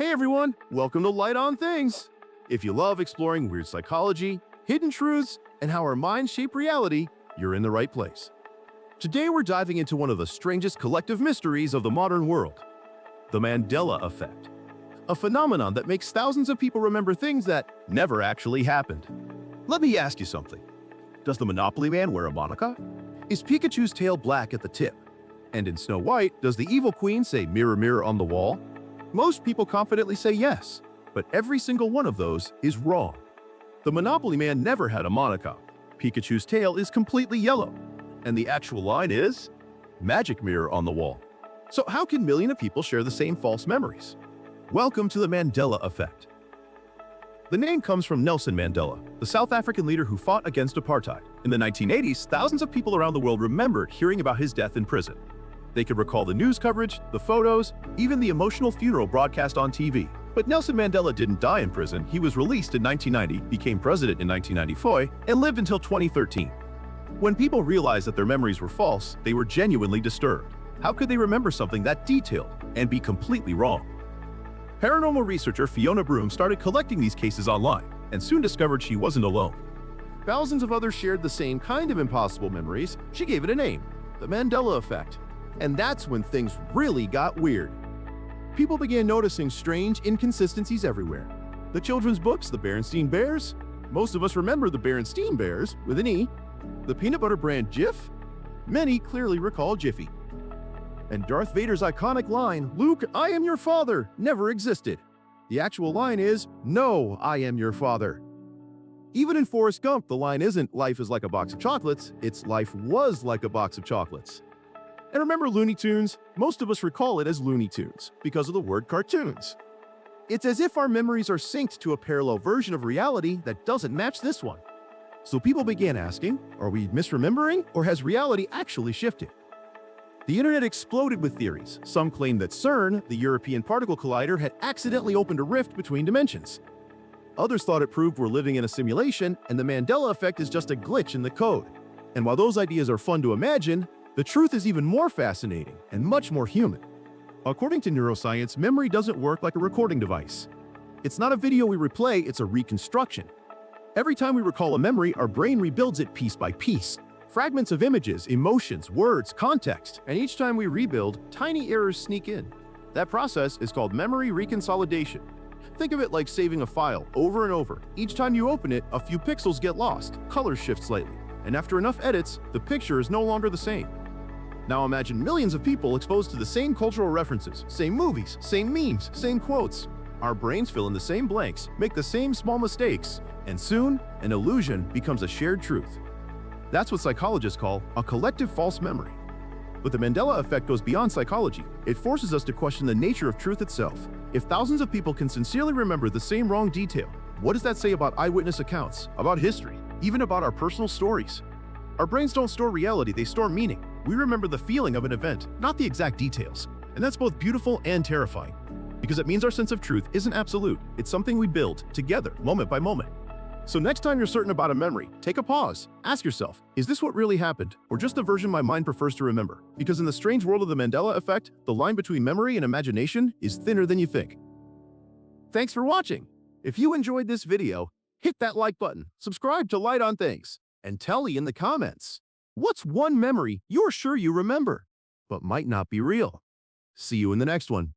Hey everyone, welcome to Light on Things. If you love exploring weird psychology, hidden truths, and how our minds shape reality, you're in the right place. Today we're diving into one of the strangest collective mysteries of the modern world, the Mandela Effect, a phenomenon that makes thousands of people remember things that never actually happened. Let me ask you something. Does the Monopoly Man wear a monocle? Is Pikachu's tail black at the tip? And in Snow White, does the evil queen say mirror, mirror on the wall? Most people confidently say yes, but every single one of those is wrong. The Monopoly Man never had a monocle. Pikachu's tail is completely yellow. And the actual line is, magic mirror on the wall. So how can millions of people share the same false memories? Welcome to the Mandela Effect. The name comes from Nelson Mandela, the South African leader who fought against apartheid. In the 1980s, thousands of people around the world remembered hearing about his death in prison. They could recall the news coverage, the photos, even the emotional funeral broadcast on TV. But Nelson Mandela didn't die in prison. He was released in 1990, became president in 1994, and lived until 2013. When people realized that their memories were false, they were genuinely disturbed. How could they remember something that detailed and be completely wrong? Paranormal researcher Fiona Broom started collecting these cases online and soon discovered she wasn't alone. Thousands of others shared the same kind of impossible memories. She gave it a name, the Mandela Effect. And that's when things really got weird. People began noticing strange inconsistencies everywhere. The children's books, the Berenstain Bears. Most of us remember the Berenstain Bears with an E. The peanut butter brand Jif. Many clearly recall Jiffy. And Darth Vader's iconic line, "Luke, I am your father," never existed. The actual line is, "No, I am your father." Even in Forrest Gump, the line isn't "life is like a box of chocolates," it's "life was like a box of chocolates." And remember Looney Tunes? Most of us recall it as Looney Tunes because of the word cartoons. It's as if our memories are synced to a parallel version of reality that doesn't match this one. So people began asking, are we misremembering, or has reality actually shifted? The internet exploded with theories. Some claimed that CERN, the European Particle Collider, had accidentally opened a rift between dimensions. Others thought it proved we're living in a simulation and the Mandela Effect is just a glitch in the code. And while those ideas are fun to imagine, the truth is even more fascinating and much more human. According to neuroscience, memory doesn't work like a recording device. It's not a video we replay, it's a reconstruction. Every time we recall a memory, our brain rebuilds it piece by piece. Fragments of images, emotions, words, context, and each time we rebuild, tiny errors sneak in. That process is called memory reconsolidation. Think of it like saving a file over and over. Each time you open it, a few pixels get lost, colors shift slightly, and after enough edits, the picture is no longer the same. Now imagine millions of people exposed to the same cultural references, same movies, same memes, same quotes. Our brains fill in the same blanks, make the same small mistakes, and soon, an illusion becomes a shared truth. That's what psychologists call a collective false memory. But the Mandela Effect goes beyond psychology. It forces us to question the nature of truth itself. If thousands of people can sincerely remember the same wrong detail, what does that say about eyewitness accounts, about history, even about our personal stories? Our brains don't store reality, they store meaning. We remember the feeling of an event, not the exact details. And that's both beautiful and terrifying, because it means our sense of truth isn't absolute. It's something we build together, moment by moment. So next time you're certain about a memory, take a pause. Ask yourself, is this what really happened, or just the version my mind prefers to remember? Because in the strange world of the Mandela Effect, the line between memory and imagination is thinner than you think. Thanks for watching. If you enjoyed this video, hit that like button, subscribe to Light on Things, and tell me in the comments, what's one memory you're sure you remember, but might not be real? See you in the next one.